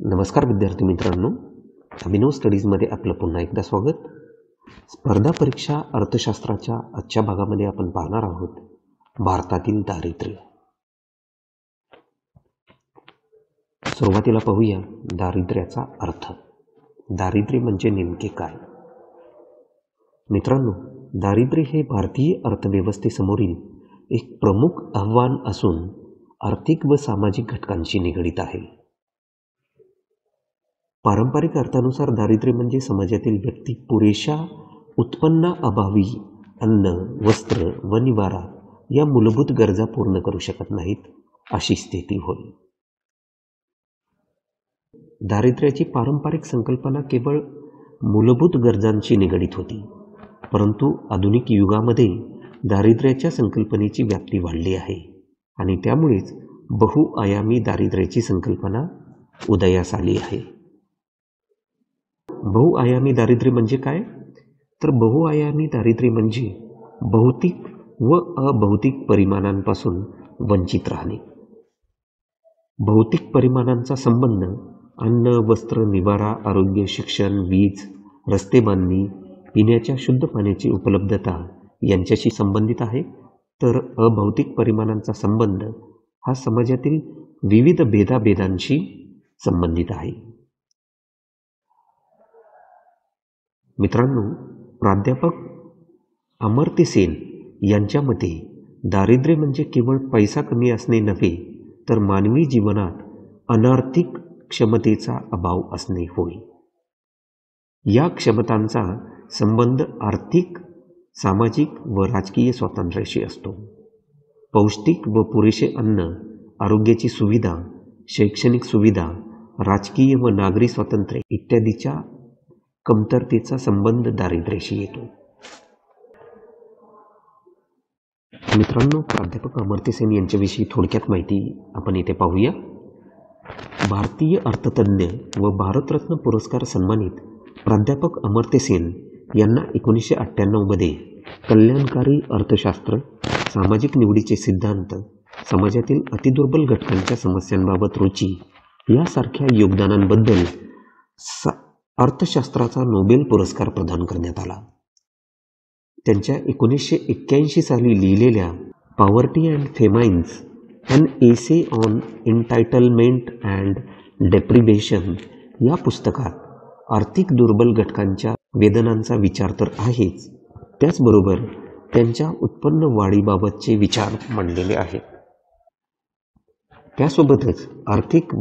नमस्कार विद्यार्थी मित्रांनो, अभिनव स्टडीजमध्ये आपलं पुन्हा एकदा स्वागत. स्पर्धा परीक्षा अर्थशास्त्राच्या आजच्या भागामध्ये आपण पाहणार आहोत भारतातील दारिद्र्य. सुरुवातीला पाहूया दारिद्र्याचा अर्थ. दारिद्र्य म्हणजे नेमके काय? मित्रांनो, दारिद्र्य हे भारतीय अर्थव्यवस्थेसमोरील एक प्रमुख आव्हान असून आर्थिक व सामाजिक घटकांशी निगडित आहे. पारंपरिक अर्थानुसार दारिद्र्य म्हणजे समाजातील व्यक्ती पुरेशा उत्पन्नाअभावी अन्न, वस्त्र व निवारा या मूलभूत गरजा पूर्ण करू शकत नाहीत अशी स्थिती होय. दारिद्र्याची पारंपरिक संकल्पना केवळ मूलभूत गरजांशी निगडित होती, परंतु आधुनिक युगामध्ये दारिद्र्याच्या संकल्पनेची व्याप्ती वाढली आहे आणि त्यामुळेच बहुआयामी दारिद्र्याची संकल्पना उदयास आली आहे. बहुआयामी दारिद्र्य म्हणजे काय? तर बहुआयामी दारिद्र्य म्हणजे भौतिक व अभौतिक परिमाणांपासून वंचित राहणे. भौतिक परिमाणांचा संबंध अन्न, वस्त्र, निवारा, आरोग्य, शिक्षण, वीज, रस्ते बांधणी, पिण्याच्या शुद्ध पाण्याची उपलब्धता यांच्याशी संबंधित आहे. तर अभौतिक परिमाणांचा संबंध हा समाजातील विविध भेदाभेदांशी संबंधित आहे. मित्रांनो, प्राध्यापक अमर्त्य सेन यांच्या मते दारिद्र्य म्हणजे केवळ पैसा कमी असणे नव्हे, तर मानवी जीवनात अनार्थिक क्षमतेचा अभाव असणे होय. या क्षमतांचा संबंध आर्थिक, सामाजिक व राजकीय स्वातंत्र्याशी असतो. पौष्टिक व पुरेसे अन्न, आरोग्याची सुविधा, शैक्षणिक सुविधा, राजकीय व नागरी स्वातंत्र्य इत्यादीच्या कमतरतेचा संबंध दारिद्र्याशी येतो. मित्रांनो, प्राध्यापक अमर्त्य सेन यांच्याविषयी थोडक्यात माहिती आपण इथे पाहूया. भारतीय अर्थतज्ञ व भारतरत्न पुरस्कार सन्मानित प्राध्यापक अमर्त्य सेन यांना 1998 मध्ये कल्याणकारी अर्थशास्त्र, सामाजिक निवडीचे सिद्धांत, समाजातील अतिदुर्बल घटकांच्या समस्यांबाबत रुची यासारख्या योगदानांबद्दल अर्थशास्त्राचा नोबेल पुरस्कार प्रदान करण्यात आला. त्यांच्या 1981 साली लिहिलेल्या poverty and famines, an essay on entitlement and deprivation या पुस्तकात आर्थिक दुर्बल घटकांच्या वेदनांचा विचार तर आहेच, त्याचबरोबर त्यांच्या उत्पन्न वाढीबाबतचे विचार मांडलेले आहेत. त्यासोबतच आर्थिक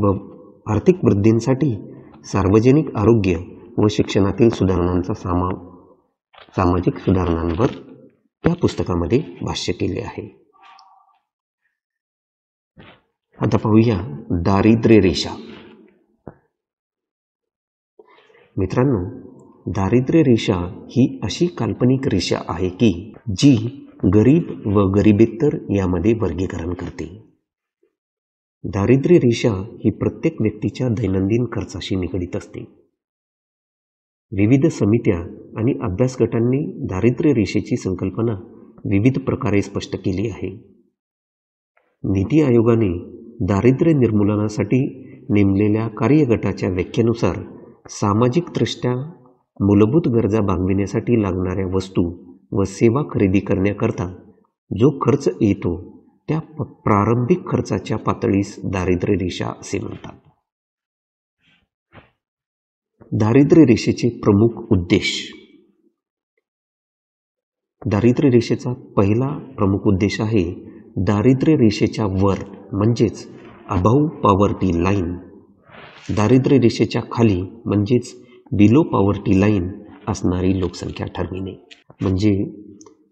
वृद्धींसाठी सार्वजनिक आरोग्य व शिक्षणातील सुधारणांचा सामाजिक सुधारणांवर त्या पुस्तकामध्ये भाष्य केले आहे. आता पाहूया दारिद्र्य रेषा. मित्रांनो, दारिद्र्य रेषा ही अशी काल्पनिक रेषा आहे की जी गरीब व गरिबेतर यामध्ये वर्गीकरण करते. दारिद्र्य रेषा ही प्रत्येक व्यक्तीच्या दैनंदिन खर्चाशी निगडित असते. विविध समित्या आणि अभ्यास गटांनी दारिद्र्य रेषेची संकल्पना विविध प्रकारे स्पष्ट केली आहे. नीती आयोगाने दारिद्र्य निर्मूलनासाठी नेमलेल्या कार्यगटाच्या व्याख्येनुसार सामाजिकदृष्ट्या मूलभूत गरजा भागविण्यासाठी लागणाऱ्या वस्तू व सेवा खरेदी करण्याकरता जो खर्च येतो त्या प्रारंभिक खर्चाच्या पातळीस दारिद्र्य रेषा असे म्हणतात. दारिद्र्य रेषेचे प्रमुख उद्देश. दारिद्र्य रेषेचा पहिला प्रमुख उद्देश आहे दारिद्र्य रेषेच्या वर म्हणजेच अबाव पॉवर्टी लाईन, दारिद्र्य रेषेच्या खाली म्हणजेच बिलो पॉवर्टी लाईन असणारी लोकसंख्या ठरविणे. म्हणजे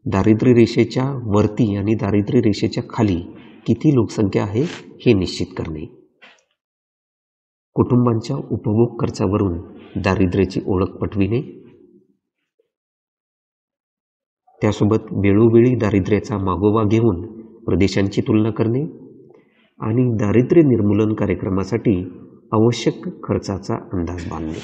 दारिद्र्य रेषेच्या वरती आणि दारिद्र्य रेषेच्या खाली किती लोकसंख्या आहे हे निश्चित करणे. कुटुंबांच्या उपभोग खर्चावरून दारिद्र्याची ओळख पटविणे. त्यासोबत वेळोवेळी दारिद्र्याचा मागोवा घेऊन प्रदेशांची तुलना करणे आणि दारिद्र्य निर्मूलन कार्यक्रमासाठी आवश्यक खर्चाचा अंदाज बांधणे.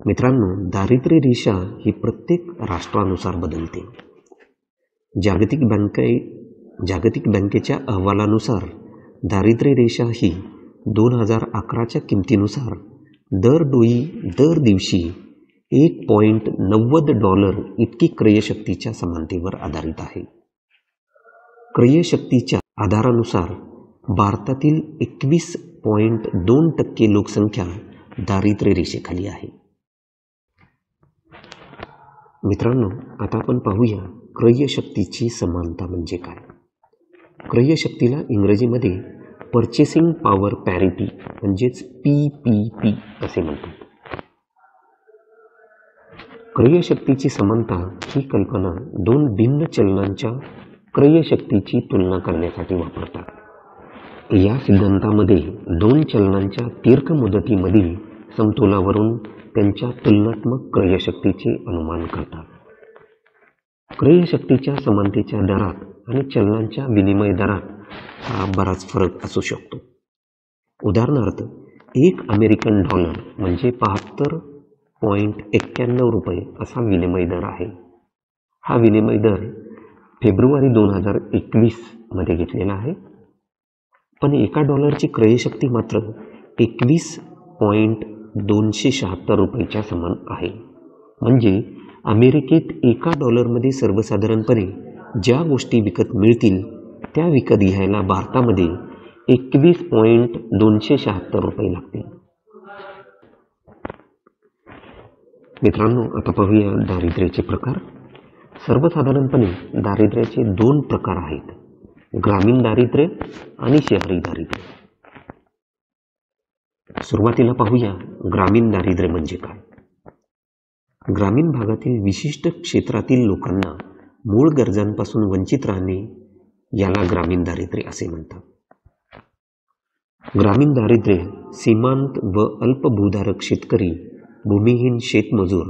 मित्रांनो, दारिद्र्य रेषा ही प्रत्येक राष्ट्रानुसार बदलते. जागतिक जागतिक बँकेच्या अहवालानुसार दारिद्र्य रेषा ही 2011च्या किमतीनुसार दर दिवशी $1.90 इतकी क्रयशक्तीच्या समानतेवर आधारित आहे. क्रयशक्तीच्या आधारानुसार भारतातील 21.2% लोकसंख्या दारिद्र्य रेषेखाली आहे. मित्रांनो, आता आपण पाहूया क्रयशक्तीची समानता म्हणजे काय. क्रयशक्तीला इंग्रजीमध्ये पर्चेसिंग पॉवर पॅरिटी म्हणजेच PPP असे म्हणतात. क्रयशक्तीची समानता ही कल्पना दोन भिन्न चलनांच्या क्रयशक्तीची तुलना करण्यासाठी वापरतात. या सिद्धांतामध्ये दोन चलनांच्या दीर्घ मुदतीमधील समतोलावरून त्यांच्या तुलनात्मक क्रयशक्तीचे अनुमान करतात. क्रयशक्तीच्या समानतेच्या दरात आणि चलनांच्या विनिमय दरात हा बराच फरक असू शकतो. उदाहरणार्थ, $1 अमेरिकन म्हणजे 72.91 रुपये असा विनिमय दर आहे. हा विनिमय दर फेब्रुवारी 2021 मध्ये घेतलेला आहे. पण $1ची क्रयशक्ती मात्र 21.276 रुपयाच्या समान आहे. म्हणजे अमेरिकेत $1 सर्वसाधारणपणे ज्या गोष्टी विकत मिळतील त्या विकत घ्यायला भारतामध्ये 21.276 रुपये लागतील. मित्रांनो, आता पाहूया दारिद्र्याचे प्रकार. सर्वसाधारणपणे दारिद्र्याचे दोन प्रकार आहेत, ग्रामीण दारिद्र्य आणि शहरी दारिद्र्य. सुरुवातीला पाहूया ग्रामीण दारिद्र्य म्हणजे काय. ग्रामीण भागातील विशिष्ट क्षेत्रातील लोकांना मूळ गरजांपासून वंचित राहणे याला ग्रामीण दारिद्र्य असे म्हणतात. ग्रामीण दारिद्र्य सीमांत व अल्पभूधारक शेतकरी, भूमिहीन शेतमजूर,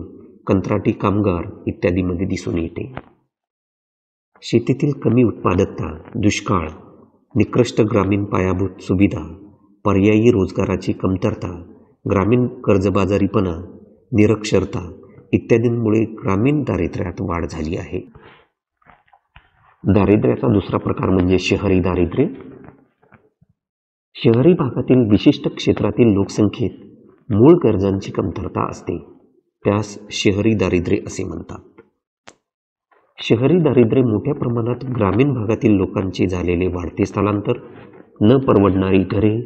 कंत्राटी कामगार इत्यादीमध्ये दिसून येते. शेतीतील कमी उत्पादकता, दुष्काळ, निकृष्ट ग्रामीण पायाभूत सुविधा, पर्यायी रोजगाराची कमतरता, ग्रामीण कर्जबाजारीपणा, निरक्षरता इत्यादींमुळे ग्रामीण दारिद्र्यात वाढ झाली आहे. दारिद्र्याचा दुसरा प्रकार म्हणजे शहरी दारिद्र्य. शहरी भागातील विशिष्ट क्षेत्रातील लोकसंख्येत मूळ गरजांची कमतरता असते, त्यास शहरी दारिद्र्य असे म्हणतात. शहरी दारिद्र्य मोठ्या प्रमाणात ग्रामीण भागातील लोकांचे झालेले वाढते स्थलांतर, न परवडणारी घरे,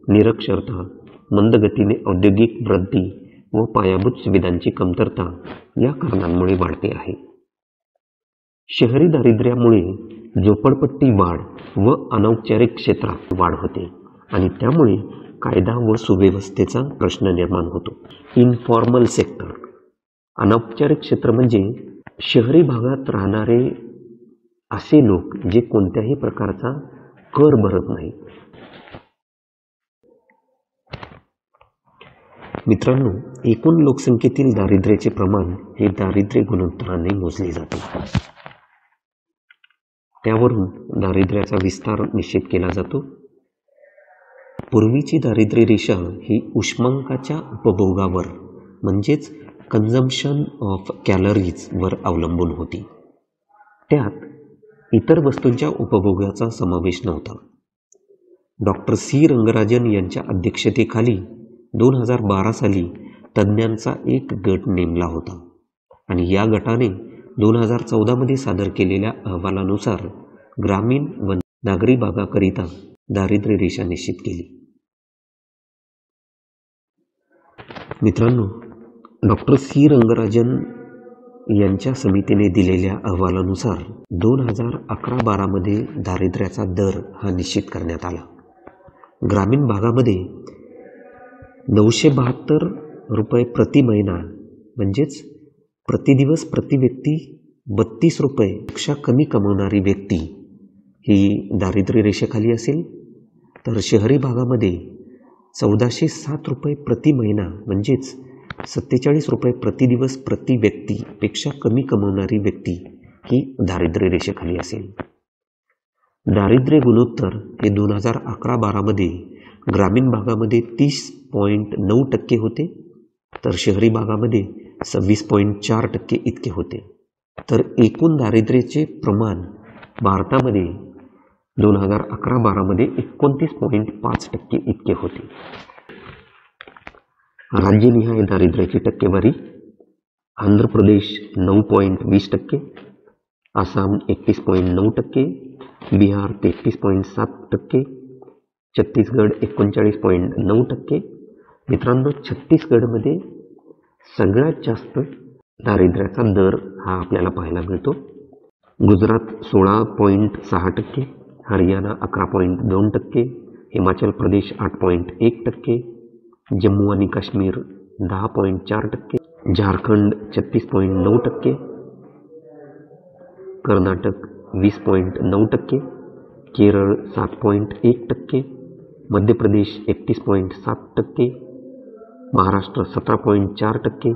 निरक्षरता, मंदगतीने औद्योगिक वृद्धी व पायाभूत सुविधांची कमतरता या कारणांमुळे वाढते आहे. शहरी दारिद्र्यामुळे झोपडपट्टी वाढ व अनौपचारिक क्षेत्रात वाढ होते आणि त्यामुळे कायदा व सुव्यवस्थेचा प्रश्न निर्माण होतो. Informal sector. अनौपचारिक क्षेत्र म्हणजे शहरी भागात राहणारे असे लोक जे कोणत्याही प्रकारचा कर भरत नाहीत. मित्रांनो, एकूण लोकसंख्येतील दारिद्र्याचे प्रमाण हे दारिद्र्य गुणोत्तराने मोजले जाते. त्यावरून दारिद्र्याचा विस्तार निश्चित केला जातो. पूर्वीची दारिद्र्य रेषा ही उष्मांकाच्या उपभोगावर म्हणजेच कन्झम्पशन ऑफ कॅलरीज वर अवलंबून होती. त्यात इतर वस्तूंच्या उपभोगाचा समावेश नव्हता. Doctor C. रंगराजन यांच्या अध्यक्षतेखाली 2012 साली तज्ज्ञांचा एक गट नेमला होता आणि या गटाने 2014 मध्ये सादर केलेल्या अहवालानुसार ग्रामीण व नागरी भागाकरिता दारिद्र्य रेषा निश्चित केली. मित्रांनो, डॉक्टर C. रंगराजन यांच्या समितीने दिलेल्या अहवालानुसार 2011-12 मध्ये दारिद्र्याचा दर हा निश्चित करण्यात आला. ग्रामीण भागामध्ये 972 रुपये प्रति महिना म्हणजेच प्रतिदिवस प्रति व्यक्ती 32 रुपयेपेक्षा कमी कमवणारी व्यक्ती ही दारिद्र्य रेषेखाली असेल, तर शहरी भागामध्ये 1407 रुपये प्रति महिना म्हणजेच 47 रुपये प्रतिदिवस प्रति व्यक्तीपेक्षा कमी कमवणारी व्यक्ती ही दारिद्र्य रेषेखाली असेल. दारिद्र्य गुणोत्तर हे 2011-12 मध्ये ग्रामीण भागामध्ये 30.9% होते, तर शहरी भागामध्ये 26.4% इतके होते. तर एकूण दारिद्र्याचे प्रमाण भारतामध्ये 2011-12 मध्ये 29.5% इतके होते. राज्यनिहाय दारिद्र्याची टक्केवारी: आंध्र प्रदेश 9.20%, आसाम 31.9%, बिहार 33.7%, छत्तीसगड 39.9%. मित्रांनो, छत्तीसगडमध्ये सगळ्यात जास्त दारिद्र्याचा दर हा आपल्याला पाहायला मिळतो. गुजरात 16.6%, हरियाणा 11.2%, हिमाचल प्रदेश 8.1%, जम्मू आणि काश्मीर 10.4%, झारखंड 36.9%, कर्नाटक 20.9%, केरळ 7.1%, मध्य प्रदेश 31.7%, महाराष्ट्र 17.4%,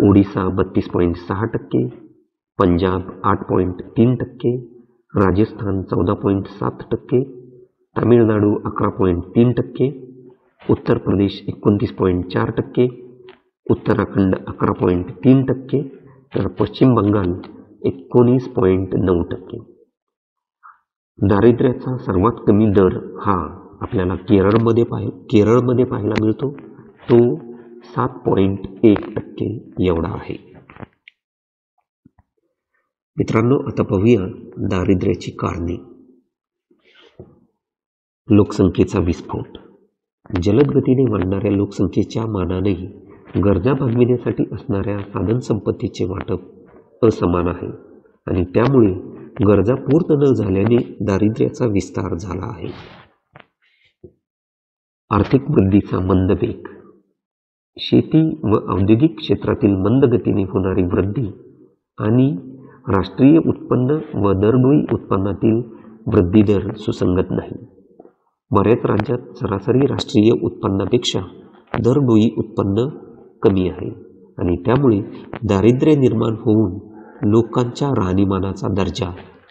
ओडिसा 32.6%, पंजाब 8.3%, राजस्थान 14.7%, तामिळनाडू 11.3%, उत्तर प्रदेश 29.4%, उत्तराखंड 11.3%, तर पश्चिम बंगाल 19.9%. दारिद्र्याचा सर्वात कमी दर हा आपल्याला केरळमध्ये पाहायला मिळतो. तो 7.1% एवढा आहे. मित्रांनो, आता पाहूया दारिद्र्याची कारणे. लोकसंख्येचा विस्फोट: जलद गतीने वाढणाऱ्या लोकसंख्येच्या मानानेही गरजा भागविण्यासाठी असणाऱ्या साधनसंपत्तीचे वाटप असमान आहे आणि त्यामुळे गरजा पूर्ण न झाल्याने दारिद्र्याचा विस्तार झाला आहे. आर्थिक वृद्धीचा मंद वेग: शेती व औद्योगिक क्षेत्रातील मंद गतीने होणारी वृद्धी आणि राष्ट्रीय उत्पन्न व दरडोई उत्पन्नातील वृद्धिदर सुसंगत नाही. बऱ्याच राज्यात सरासरी राष्ट्रीय उत्पन्नापेक्षा दरडोई उत्पन्न कमी आहे आणि त्यामुळे दारिद्र्य निर्माण होऊन लोकांच्या राहणीमानाचा दर्जा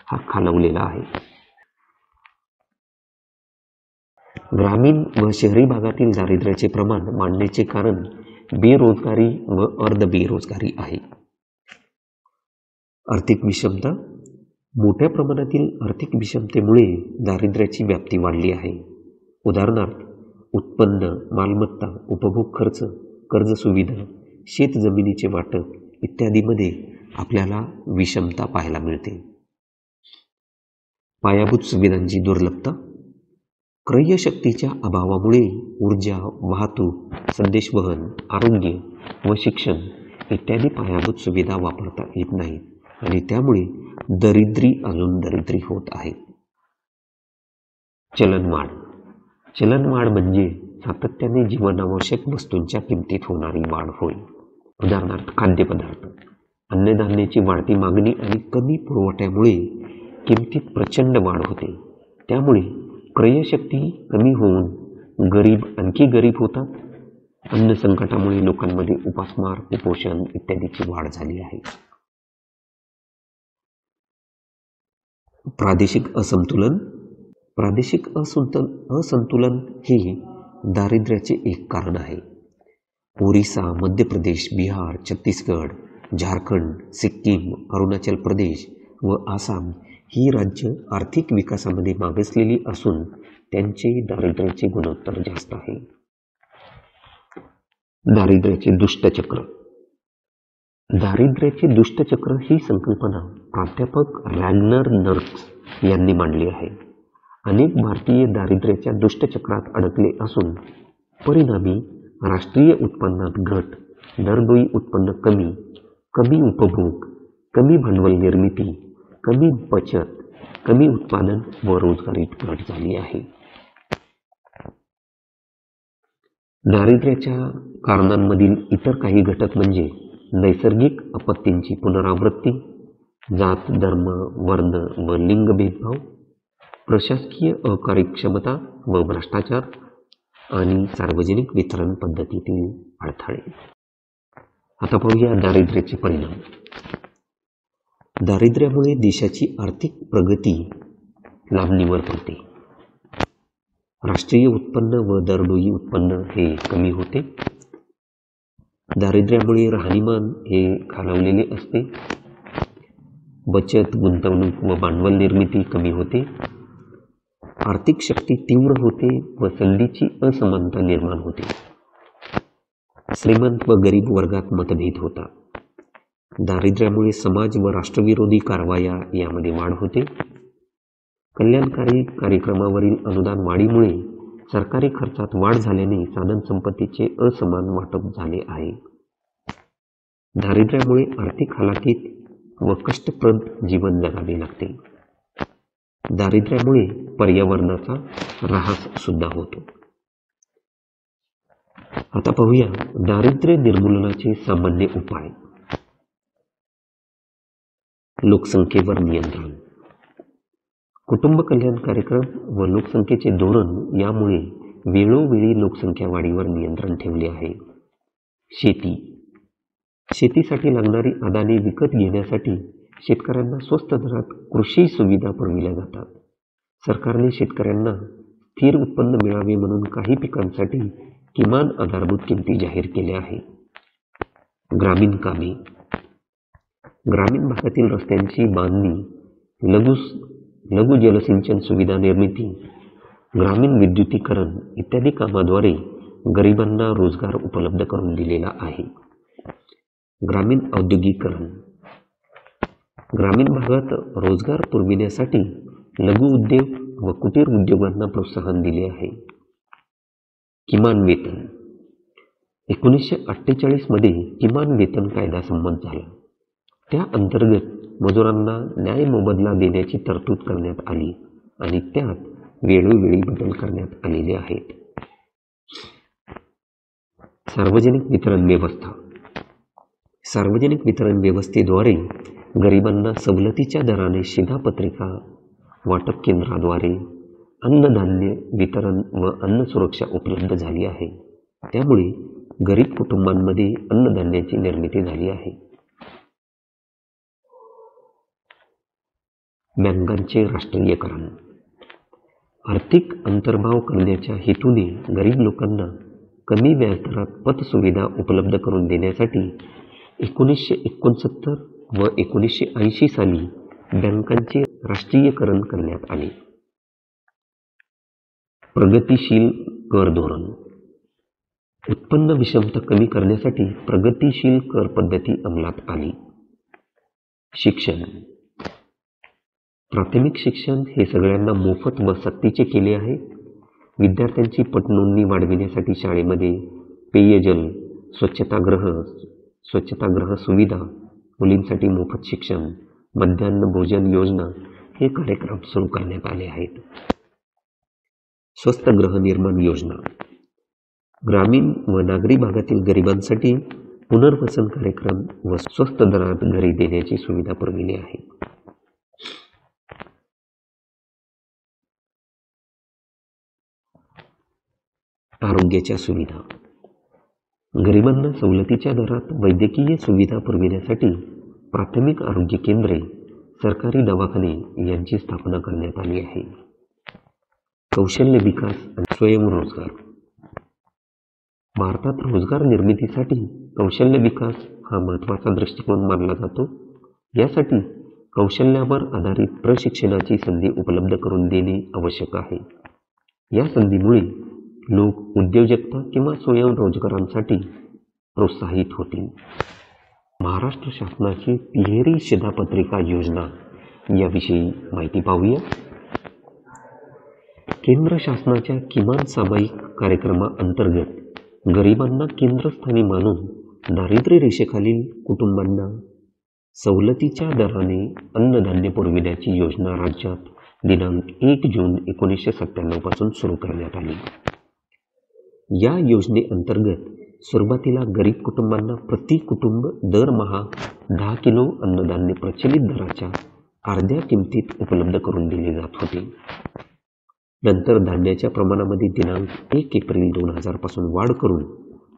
हा खालावलेला आहे. ग्रामीण व शहरी भागातील दारिद्र्याचे प्रमाण वाढण्याचे कारण बेरोजगारी व अर्ध बेरोजगारी आहे. आर्थिक विषमता: मोठ्या प्रमाणातील आर्थिक विषमतेमुळे दारिद्र्याची व्याप्ती वाढली आहे. उदाहरणार्थ, उत्पन्न, मालमत्ता, उपभोग खर्च, कर्ज सुविधा, शेत जमिनीचे वाटप इत्यादीमध्ये आपल्याला विषमता पाहायला मिळते. पायाभूत सुविधांची दुर्लभता: क्रयशक्तीच्या अभावामुळे ऊर्जा, वाहतूक, संदेशवहन, आरोग्य व शिक्षण इत्यादी पायाभूत सुविधा वापरता येत नाहीत आणि त्यामुळे दरिद्री अजून दरिद्री होत आहे. चलनवाढ: चलनवाढ म्हणजे सातत्याने जीवनावश्यक वस्तूंच्या किमतीत होणारी वाढ होय. उदाहरणार्थ, खाद्यपदार्थ, अन्नधान्याची वाढती मागणी आणि कमी पुरवठ्यामुळे किमतीत प्रचंड वाढ होते. त्यामुळे क्रयशक्ती कमी होऊन गरीब आणखी गरीब होतात. अन्न संकटामुळे लोकांमध्ये उपासमार, कुपोषण इत्यादीची वाढ झाली आहे. प्रादेशिक असंतुलन: प्रादेशिक असंतुलन हे दारिद्र्याचे एक कारण आहे. ओरिसा, मध्य प्रदेश, बिहार, छत्तीसगड, झारखंड, सिक्कीम, अरुणाचल प्रदेश व आसाम ही राज्य आर्थिक विकासामध्ये मागासलेली असून त्यांचे दारिद्र्याचे गुणोत्तर जास्त आहे. दारिद्र्याचे दुष्टचक्र: दारिद्र्याचे दुष्टचक्र ही संकल्पना प्राध्यापक रॅग्नर नर्क्स यांनी मांडली आहे. अनेक भारतीय दारिद्र्याच्या दुष्टचक्रात अडकले असून परिणामी राष्ट्रीय उत्पन्नात घट, दरडोई उत्पन्न कमी, कमी उपभोग, कमी भांडवल निर्मिती, कमी बचत, कमी उत्पादन व रोजगारीत घट झाली आहे. दारिद्र्याच्या कारणांमधील इतर काही घटक म्हणजे नैसर्गिक आपत्तींची पुनरावृत्ती, जात, धर्म, वर्ण व लिंग भेदभाव, प्रशासकीय अकार्यक्षमता व भ्रष्टाचार आणि सार्वजनिक वितरण पद्धतीतील अडथळे. आता पाहूया दारिद्र्याचे परिणाम. दारिद्र्यामुळे देशाची आर्थिक प्रगती लांबणीवर पडते. राष्ट्रीय उत्पन्न व दरडोई उत्पन्न हे कमी होते. दारिद्र्यामुळे राहणीमान हे खालावलेले असते. बचत, गुंतवणूक व भांडवल निर्मिती कमी होते. आर्थिक शक्ती तीव्र होते व संधीची असमानता निर्माण होते. श्रीमंत व गरीब वर्गात मतभेद होता. दारिद्र्यामुळे समाज व राष्ट्रविरोधी कारवाया यामध्ये वाढ होते. कल्याणकारी कार्यक्रमावरील अनुदान वाढीमुळे सरकारी खर्चात वाढ झाल्याने साधनसंपत्तीचे असमान वाटप झाले आहे. दारिद्र्यामुळे आर्थिक हालाकीत व कष्टप्रद जीवन जगावे लागते. दारिद्र्यामुळे पर्यावरणाचा ऱ्हास सुद्धा होतो. आता पाहूया दारिद्र्य निर्मूलनाचे सामान्य उपाय. लोकसंख्येवर नियंत्रण. कुटुंब कल्याण कार्यक्रम व लोकसंख्येचे धोरण यामुळे वेळोवेळी लोकसंख्या वाढीवर नियंत्रण ठेवले आहे. शेती. शेतीसाठी लागणारी आदाने विकत घेण्यासाठी शेतकऱ्यांना स्वस्त दरात कृषी सुविधा पुरविल्या जातात. सरकारने शेतकऱ्यांना स्थिर उत्पन्न मिळावे म्हणून काही पिकांसाठी किमान आधारभूत किमती जाहीर केल्या आहे. ग्रामीण कामे. ग्रामीण भागातील रस्त्यांची बांधणी, लघु जलसिंचन सुविधा निर्मिती, ग्रामीण विद्युतीकरण इत्यादी कामाद्वारे गरिबांना रोजगार उपलब्ध करून दिलेला आहे. ग्रामीण औद्योगिकरण. ग्रामीण भागात रोजगार पुरविण्यासाठी लघु उद्योग व कुटीर उद्योगांना प्रोत्साहन दिले आहे. किमान वेतन. 1948 मध्ये किमान वेतन कायदा संमत झाला. त्या अंतर्गत मजुरांना न्याय मोबदला देण्याची तरतूद करण्यात आली आणि त्यात वेळोवेळी बदल करण्यात आलेले आहेत. सार्वजनिक वितरण व्यवस्था. सार्वजनिक वितरण व्यवस्थेद्वारे गरिबांना सवलतीच्या दराने शिधापत्रिका वाटप केंद्राद्वारे अन्नधान्य वितरण व अन्न सुरक्षा उपलब्ध झाली आहे. त्यामुळे गरीब कुटुंबांमध्ये अन्नधान्याची निर्मिती झाली आहे. बँकांचे राष्ट्रीयकरण. आर्थिक अंतर्भाव करण्याच्या हेतूने गरीब लोकांना कमी व्याजदरात पतसुविधा उपलब्ध करून देण्यासाठी 1969 व 1980 साली बँकांचे राष्ट्रीयकरण करण्यात आले. प्रगतिशील कर धोरण. उत्पन्न विषमता कमी करण्यासाठी प्रगतिशील कर पद्धती अंमलात आली. शिक्षण. प्राथमिक शिक्षण हे सगळ्यांना मोफत व सक्तीचे केले आहे. विद्यार्थ्यांची पटनोंदणी वाढविण्यासाठी शाळेमध्ये पेयजल, स्वच्छतागृह सुविधा, मुलींसाठी मोफत शिक्षण, मध्यान्ह भोजन योजना हे कार्यक्रम सुरू करण्यात आले आहेत. स्वस्त गृहनिर्माण योजना. ग्रामीण व नागरी भागातील गरिबांसाठी पुनर्वसन कार्यक्रम व स्वस्त दरात घरे देण्याची सुविधा पुरविली आहे. आरोग्याच्या सुविधा. गरिबांना सवलतीच्या दरात वैद्यकीय सुविधा पुरविण्यासाठी प्राथमिक आरोग्य केंद्रे, सरकारी दवाखाने यांची स्थापना करण्यात आली आहे. कौशल्य विकास आणि स्वयंरोजगार. भारतात रोजगार निर्मितीसाठी कौशल्य विकास हा महत्त्वाचा दृष्टिकोन मानला जातो. यासाठी कौशल्यावर आधारित प्रशिक्षणाची संधी उपलब्ध करून देणे आवश्यक आहे. या संधीमुळे लोक उद्योजकता किंवा स्वयंरोजगारांसाठी प्रोत्साहित होतील. महाराष्ट्र शासनाची तिहेरी शिधापत्रिका योजना याविषयी माहिती पाहूया. केंद्र शासनाच्या किमान सामायिक कार्यक्रमाअंतर्गत गरिबांना केंद्रस्थानी मानून दारिद्र्य रेषेखालील कुटुंबांना सवलतीच्या दराने अन्नधान्य पुरविण्याची योजना राज्यात दिनांक 1 जून 1997 पासून सुरू करण्यात आली. या योजनेअंतर्गत सुरुवातीला गरीब कुटुंबांना प्रति कुटुंब दरमहा 10 किलो अन्नधान्य प्रचलित दराच्या अर्ध्या किमतीत उपलब्ध करून दिले जात होते. नंतर धान्याच्या प्रमाणामध्ये दिनांक 1 एप्रिल 2000 पासून वाढ करून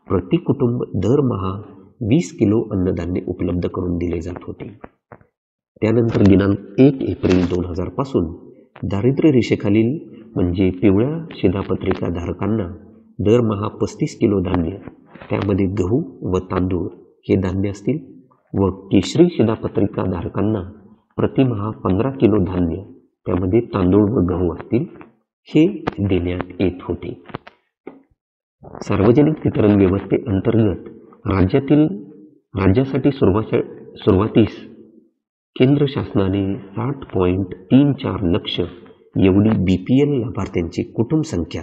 प्रति कुटुंब दरमहा 20 किलो अन्नधान्य उपलब्ध करून दिले जात होते. त्यानंतर दिनांक 1 एप्रिल 2000 पासून दारिद्र्य रेषेखालील म्हणजे पिवळ्या शिधापत्रिका धारकांना दरमहा 35 किलो धान्य, त्यामध्ये गहू व तांदूळ हे धान्य असतील, व केशरी शिधापत्रिका धारकांना प्रतिमहा 15 किलो धान्य, त्यामध्ये तांदूळ व गहू असतील, हे देण्यात येत होते. सार्वजनिक वितरण व्यवस्थेअंतर्गत राज्यासाठी सुरुवातीस केंद्र शासनाने 60.34 लक्ष एवढी BPL लाभार्थ्यांची कुटुंब संख्या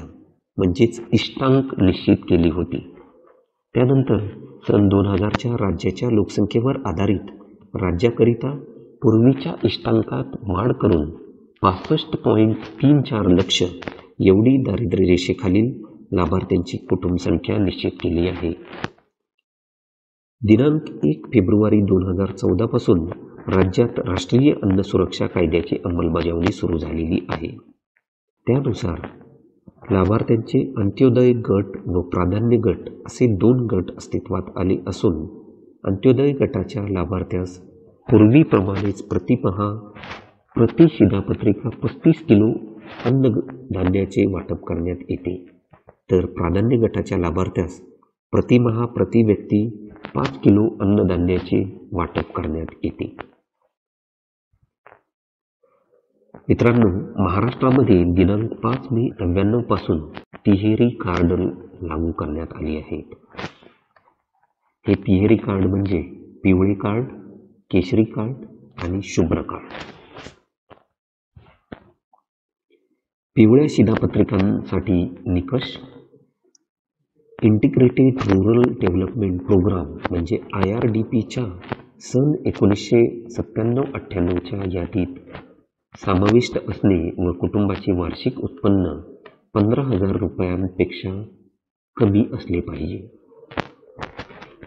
म्हणजेच इष्टांक निश्चित केली होती. त्यानंतर सन 2000च्या राज्याच्या लोकसंख्येवर आधारित राज्याकरिता पूर्वीच्या इष्टांकात वाढ करून 65.34 लक्ष एवढी दारिद्र्य रेषेखालील लाभार्थ्यांची कुटुंब संख्या निश्चित केली आहे. दिनांक 1 फेब्रुवारी 2014 पासून राज्यात राष्ट्रीय अन्न सुरक्षा कायद्याची अंमलबजावणी सुरू झालेली आहे. त्यानुसार लाभार्थ्यांचे अंत्योदय गट व प्राधान्य गट असे 2 गट अस्तित्वात आले असून अंत्योदय गटाच्या लाभार्थ्यास पूर्वीप्रमाणेच प्रति शिधापत्रिका 35 किलो अन्नधान्याचे वाटप करण्यात येते, तर प्राधान्य गटाच्या लाभार्थ्यास प्रतिमाहा प्रति व्यक्ती 5 किलो अन्नधान्याचे वाटप करण्यात येते. मित्रांनो, महाराष्ट्रामध्ये दिनांक 5 मे 1999 पासून तिहेरी कार्ड लागू करण्यात आली आहेत. हे तिहेरी कार्ड म्हणजे पिवळे कार्ड, केशरी कार्ड आणि शुभ्र कार्ड. पिवळ्या शिधापत्रिकांसाठी निकष: इंटिग्रेटेड रुरल डेव्हलपमेंट प्रोग्राम म्हणजे IRDPच्या सन 1997-98च्या यादीत समाविष्ट असणे व कुटुंबाचे वार्षिक उत्पन्न 15,000 रुपयांपेक्षा कमी असले पाहिजे.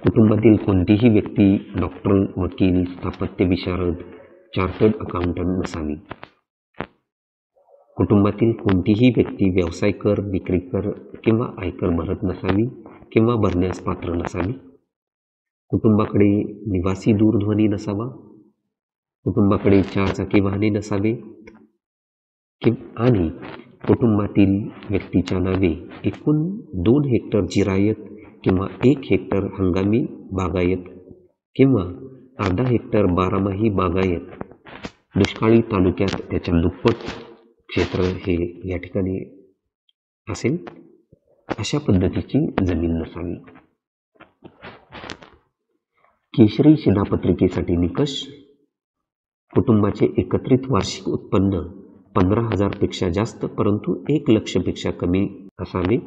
कुटुंबातील कोणतीही व्यक्ती डॉक्टर, वकील, स्थापत्य विशारद, चार्टर्ड अकाउंटंट नसावी. कुटुंबातील कोणतीही व्यक्ती व्यवसाय कर, विक्री कर किंवा आयकर भरत नसावी किंवा भरण्यास पात्र नसावी. कुटुंबाकडे निवासी दूरध्वनी नसावा. कुटुंबाकडे 4 चाकी वाहने नसावे आणि कुटुंबातील व्यक्तीच्या नावे एकूण 2 हेक्टर जिरायत किंवा 1 हेक्टर हंगामी बागायत किंवा अर्धा हेक्टर बारामाही बागायत, दुष्काळी तालुक्यात त्याच्या दुप्पट क्षेत्र हे या ठिकाणी असेल अशा पद्धतीची जमीन नसावी. केशरी शिधापत्रिकेसाठी निकष: कुटुंबाचे एकत्रित वार्षिक उत्पन्न 15,000 पेक्षा जास्त परंतु 1 लक्षपेक्षा कमी असावे.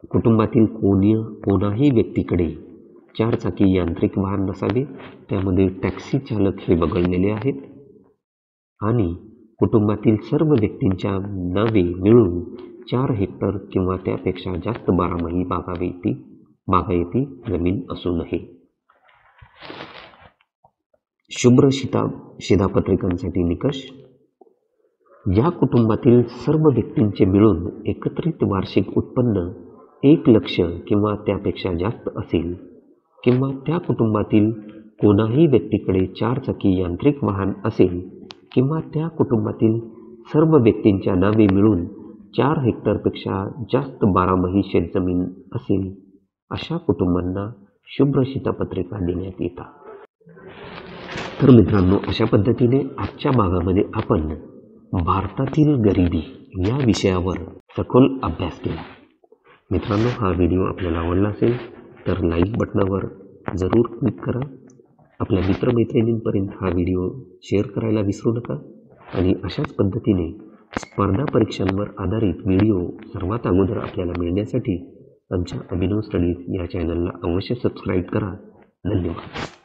कुटुंबातील कोणाही व्यक्तीकडे 4 चाकी यांत्रिक वाहन नसावे, त्यामध्ये टॅक्सी चालक हे वगळलेले आहेत. आणि कुटुंबातील सर्व व्यक्तींच्या नावे मिळून 4 हेक्टर किंवा त्यापेक्षा जास्त बारामाही बागायती जमीन असू नये. शुभ्र शिधापत्रिकांसाठी निकष: ज्या कुटुंबातील सर्व व्यक्तींचे मिळून एकत्रित वार्षिक उत्पन्न 1 लक्ष किंवा त्यापेक्षा जास्त असेल किंवा त्या कुटुंबातील कोणाही व्यक्तीकडे 4 चाकी यांत्रिक वाहन असेल किंवा त्या कुटुंबातील सर्व व्यक्तींच्या नावे मिळून 4 हेक्टरपेक्षा जास्त बारामाही शेतजमीन असेल, अशा कुटुंबांना शुभ्र शिधापत्रिका देण्यात येतात. तर मित्रांनो, अशा पद्धतीने आजच्या भागामध्ये आपण भारतातील गरिबी या विषयावर सखोल अभ्यास केला. मित्रांनो, हा व्हिडिओ आपल्याला आवडला असेल तर लाईक बटनावर जरूर क्लिक करा. आपल्या मित्रमैत्रिणींपर्यंत हा व्हिडिओ शेअर करायला विसरू नका. आणि अशाच पद्धतीने स्पर्धा परीक्षांवर आधारित व्हिडिओ सर्वात अगोदर आपल्याला मिळण्यासाठी आमच्या अभिनव स्टडीज या चॅनलला अवश्य सबस्क्राईब करा. धन्यवाद.